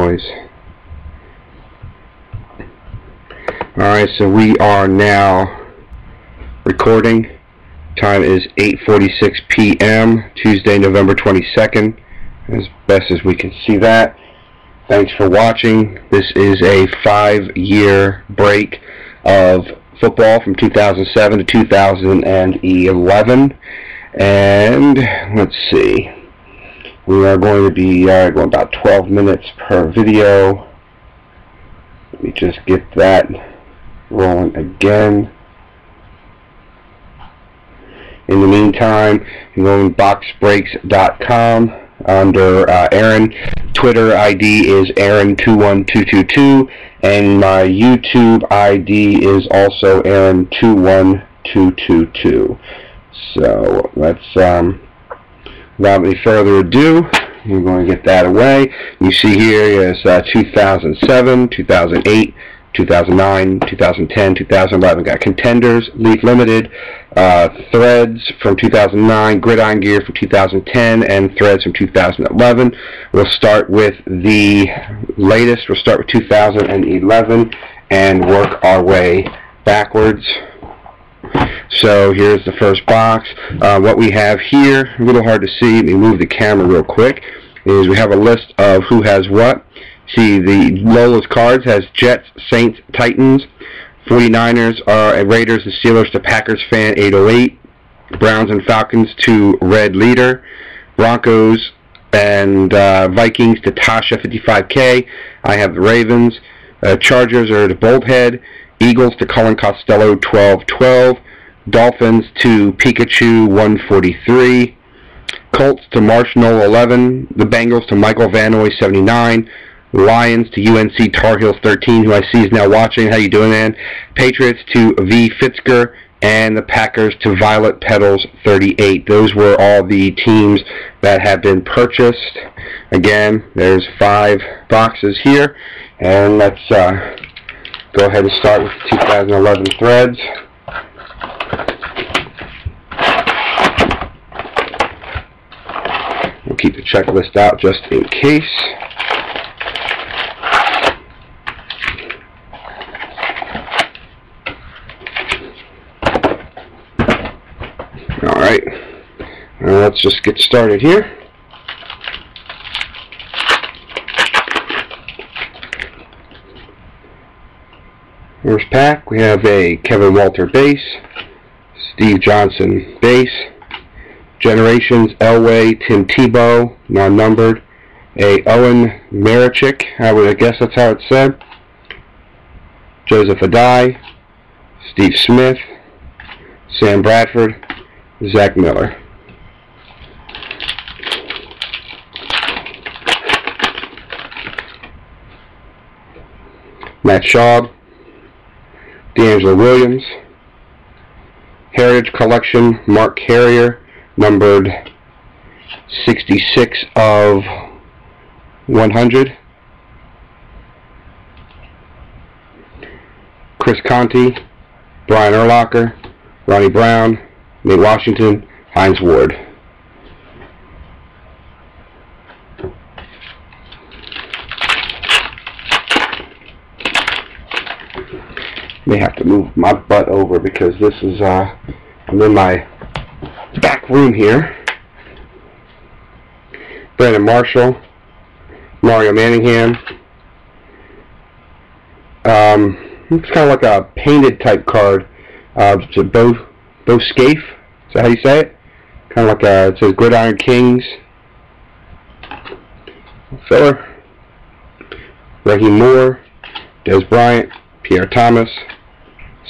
noise. Alright, so we are now recording. Time is 8:46 p.m. Tuesday, November 22nd, as best as we can see that. Thanks for watching. This is a 5-year break of football from 2007 to 2011. And let's see. We are going to be going about 12 minutes per video. Let me just get that rolling again. In the meantime, you can go on boxbreaks.com under Aaron. Twitter ID is Aaron21222, and my YouTube ID is also Aaron21222. So let's, without any further ado, we're going to get that away. You see here is 2007, 2008, 2009, 2010, 2011. Got Contenders, Leaf Limited, Threads from 2009, Gridiron Gear from 2010, and Threads from 2011. We'll start with the latest. We'll start with 2011 and work our way backwards. So here's the first box. What we have here, a little hard to see, let me move the camera real quick, is we have a list of who has what. See, the Lola's cards has Jets, Saints, Titans. 49ers are Raiders and Steelers to Packers fan 808. Browns and Falcons to Red Leader. Broncos and Vikings to Tasha 55K. I have the Ravens. Chargers are to Bolthead. Eagles to Colin Costello 1212. Dolphins to Pikachu 143. Colts to Marshall 11. The Bengals to Michael Vanoy 79. Lions to UNC Tar Heels 13, who I see is now watching. How you doing, man? Patriots to V. Fitzger, and the Packers to Violet Petals 38. Those were all the teams that have been purchased. Again, there's 5 boxes here, and let's go ahead and start with the 2011 Threads. We'll keep the checklist out just in case. Alright, let's just get started here. First pack, we have a Kevin Walter base, Steve Johnson base, Generations Elway, Tim Tebow, non-numbered, a Owen Marichik, I guess that's how it's said, Joseph Adai, Steve Smith, Sam Bradford, Zach Miller. Matt Schaub, D'Angelo Williams, Heritage Collection, Mark Carrier, numbered 66 of 100. Chris Conti, Brian Urlacher, Ronnie Brown, Nate Washington, Hines Ward. May have to move my butt over because this is I'm in my back room here. Brandon Marshall, Mario Manningham. It's kind of like a painted type card. It's a Bo Scaife. Is that how you say it? Kind of like it says Gridiron Kings. Filler. Raheem Moore, Des Bryant, Pierre Thomas,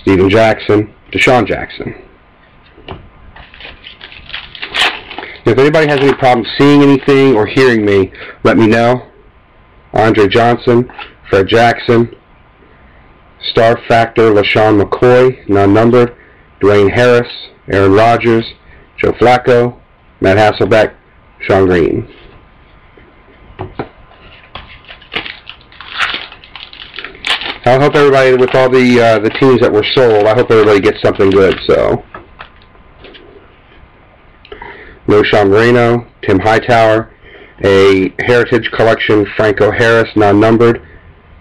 Steven Jackson, Deshaun Jackson. If anybody has any problems seeing anything or hearing me, let me know. Andre Johnson, Fred Jackson, Star Factor, LaShawn McCoy, non-numbered, Dwayne Harris, Aaron Rodgers, Joe Flacco, Matt Hasselbeck, Sean Green. I hope everybody, with all the teams that were sold, I hope everybody gets something good. So, No Sean Moreno, Tim Hightower, A Heritage Collection Franco Harris, non-numbered.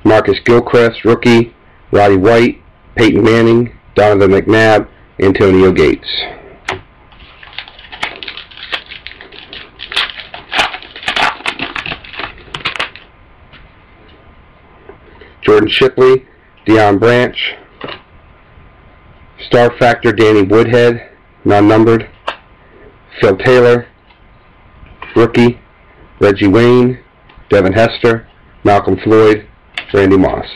Marcus Gilchrist, rookie. Roddy White, Peyton Manning, Donovan McNabb, Antonio Gates. Jordan Shipley, Deion Branch. Star Factor, Danny Woodhead, non-numbered. Phil Taylor, rookie. Reggie Wayne, Devin Hester, Malcolm Floyd, Randy Moss.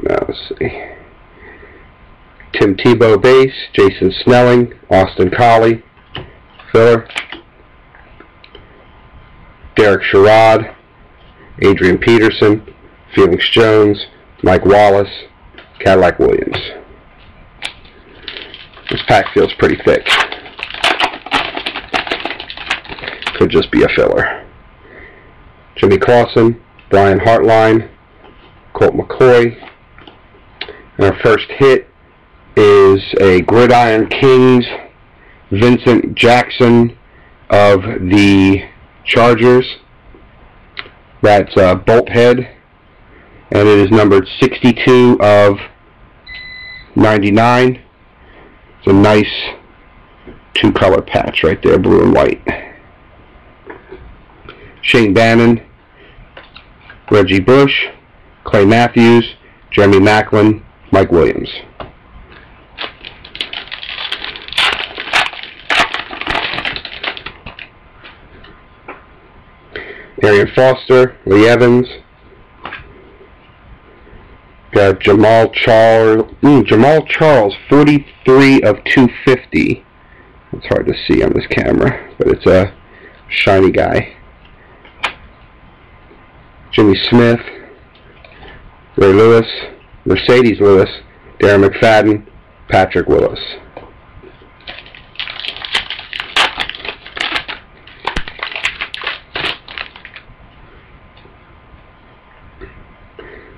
Now let's see. Tim Tebow base, Jason Snelling, Austin Collie, filler. Derek Sherrod, Adrian Peterson, Felix Jones, Mike Wallace, Cadillac Williams. This pack feels pretty thick. Could just be a filler. Jimmy Clausen, Brian Hartline, Colt McCoy. And our first hit is a Gridiron Kings, Vincent Jackson of the Chargers. That's bolt head. And it is numbered 62 of 99. It's a nice two-color patch right there, blue and white. Shane Bannon, Reggie Bush, Clay Matthews, Jeremy Maclin, Mike Williams. Arian Foster, Lee Evans. Got Jamal Charles, 43 of 250. It's hard to see on this camera, but it's a shiny guy. Jimmy Smith, Ray Lewis, Mercedes Lewis, Darren McFadden, Patrick Willis.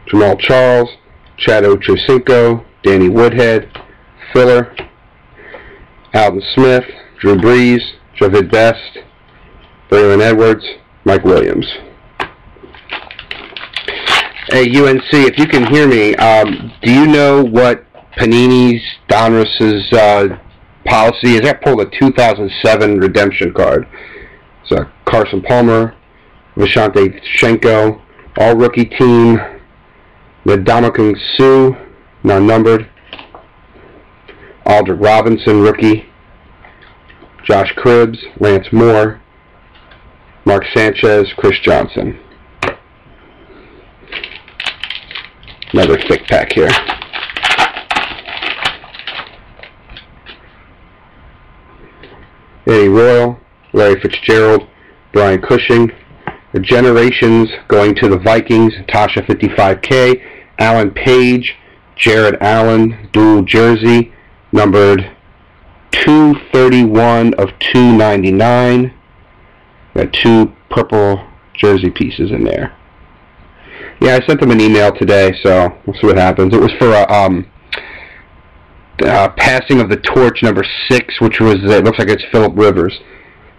Jamal Charles, Chad Ochocinco, Danny Woodhead, filler. Alden Smith, Drew Brees, Javid Best, Braylon Edwards, Mike Williams. Hey, UNC, if you can hear me, do you know what Panini's Donruss's policy is? I pulled a 2007 redemption card. So Carson Palmer, Vishante Shenko, all rookie team. Ndamukong Suh, non-numbered. Aldrick Robinson, rookie. Josh Cribbs, Lance Moore, Mark Sanchez, Chris Johnson. Another thick pack here. Eddie Royal, Larry Fitzgerald, Brian Cushing. The Generations going to the Vikings, Tasha 55K, Alan Page, Jared Allen, dual jersey, numbered 231 of 299. Got two purple jersey pieces in there. Yeah, I sent them an email today, so we'll see what happens. It was for a passing of the torch number 6, which was, it looks like it's Phillip Rivers.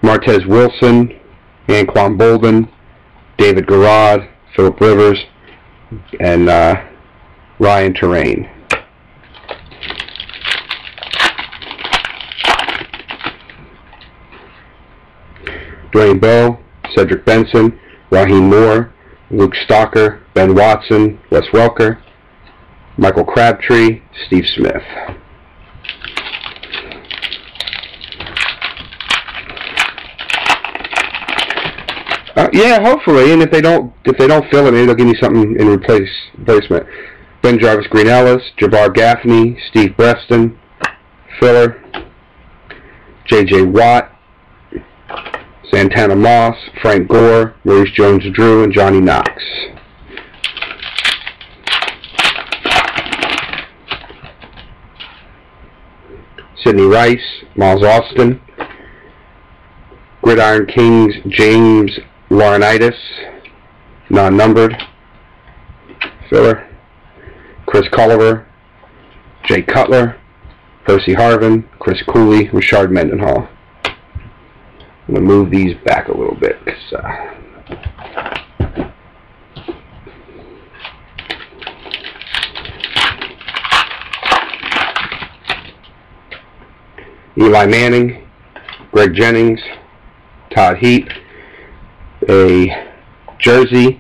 Martez Wilson, Anquan Bolden, David Garrard, Phillip Rivers, and Ryan Terrain. Dwayne Bowe, Cedric Benson, Raheem Moore, Luke Stalker, Ben Watson, Wes Welker, Michael Crabtree, Steve Smith. Yeah, hopefully, and if they don't fill it, maybe they'll give me something in replacement. Ben Jarvis Green Ellis, Jabbar Gaffney, Steve Breston, filler. J.J. Watt, Santana Moss, Frank Gore, Maurice Jones-Drew, and Johnny Knox. Sidney Rice, Miles Austin, Gridiron Kings, James Laurinaitis, non-numbered, filler. Chris Culliver, Jay Cutler, Percy Harvin, Chris Cooley, Richard Mendenhall. I'm going to move these back a little bit. Eli Manning, Greg Jennings, Todd Heap, a jersey,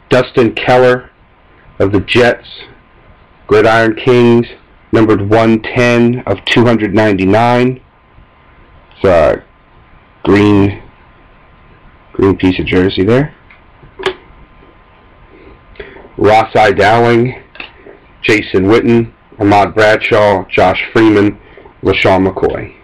Dustin Keller of the Jets, Gridiron Kings, numbered 110 of 299. It's a green piece of jersey there. Rossai Dowling, Jason Witten, Ahmad Bradshaw, Josh Freeman, LaShawn McCoy.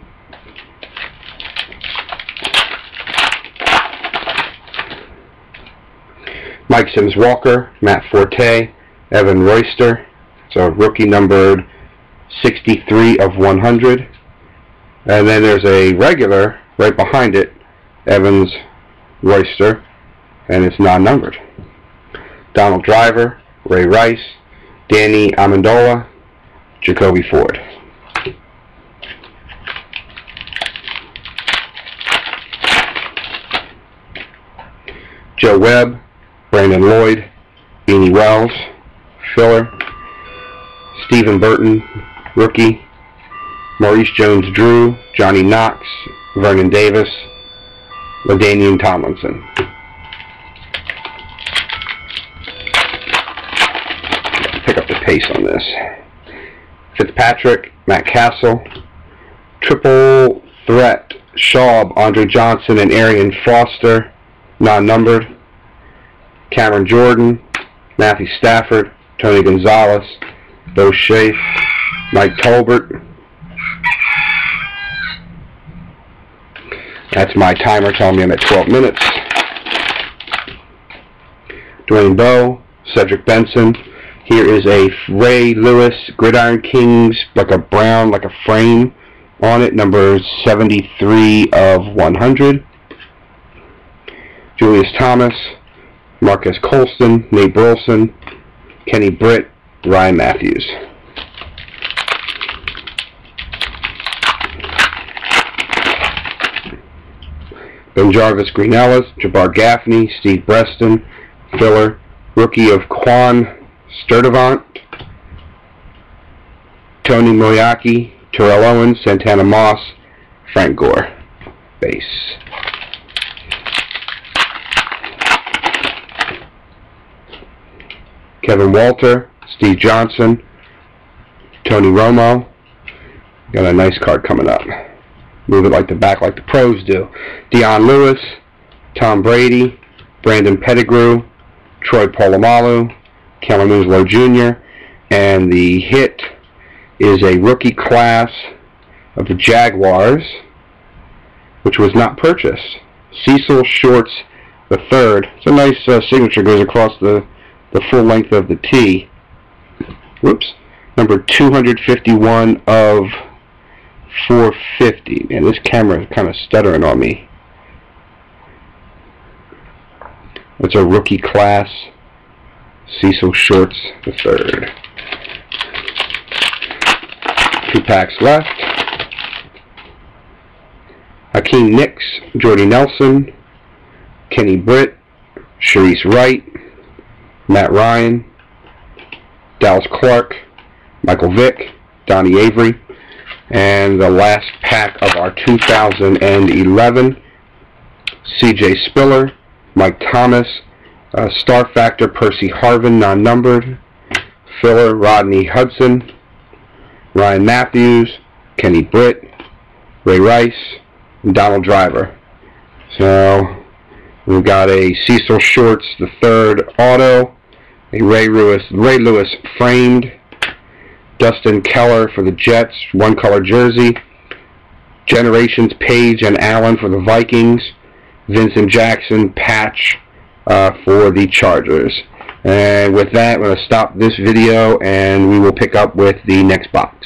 Mike Sims Walker, Matt Forte, Evan Royster. So rookie numbered 63 of 100. And then there's a regular right behind it, Evans Royster, and it's non-numbered. Donald Driver, Ray Rice, Danny Amendola, Jacoby Ford. Joe Webb, Brandon Lloyd, Beanie Wells, filler. Stephen Burton, rookie. Maurice Jones-Drew, Johnny Knox, Vernon Davis, LaDainian Tomlinson. Pick up the pace on this. Fitzpatrick, Matt Castle, triple threat, Schaub, Andre Johnson, and Arian Foster, non-numbered. Cameron Jordan, Matthew Stafford, Tony Gonzalez, Bo Schaaf, Mike Tolbert. That's my timer telling me I'm at 12 minutes. Dwayne Bowe, Cedric Benson. Here is a Ray Lewis Gridiron Kings, like a brown, like a frame on it, number 73 of 100. Julius Thomas, Marcus Colston, Nate Burleson, Kenny Britt, Ryan Matthews. Ben Jarvis, Green Ellis, Jabbar Gaffney, Steve Breston, filler. Rookie of Quan Sturdivant, Tony Moyaki, Terrell Owens, Santana Moss, Frank Gore. Base. Kevin Walter, Steve Johnson, Tony Romo. Got a nice card coming up. Move it like the back, like the pros do. Dion Lewis, Tom Brady, Brandon Pettigrew, Troy Polamalu, Kellen Winslow Jr., and the hit is a rookie class of the Jaguars, which was not purchased. Cecil Shorts III. It's a nice signature, goes across the full length of the T. Whoops. Number 251 of 450. Man, this camera is kind of stuttering on me. It's a rookie class, Cecil Shorts III. 2 packs left. Hakeem Nicks, Jordy Nelson, Kenny Britt, Sharice Wright, Matt Ryan, Dallas Clark, Michael Vick, Donnie Avery, and the last pack of our 2011, CJ Spiller, Mike Thomas, Star Factor Percy Harvin, non-numbered, filler Rodney Hudson, Ryan Matthews, Kenny Britt, Ray Rice, and Donald Driver. So we've got a Cecil Shorts III auto, a Ray Lewis framed, Dustin Keller for the Jets, 1-color jersey, Generations Page and Allen for the Vikings, Vincent Jackson patch for the Chargers. And with that, I'm going to stop this video and we will pick up with the next box.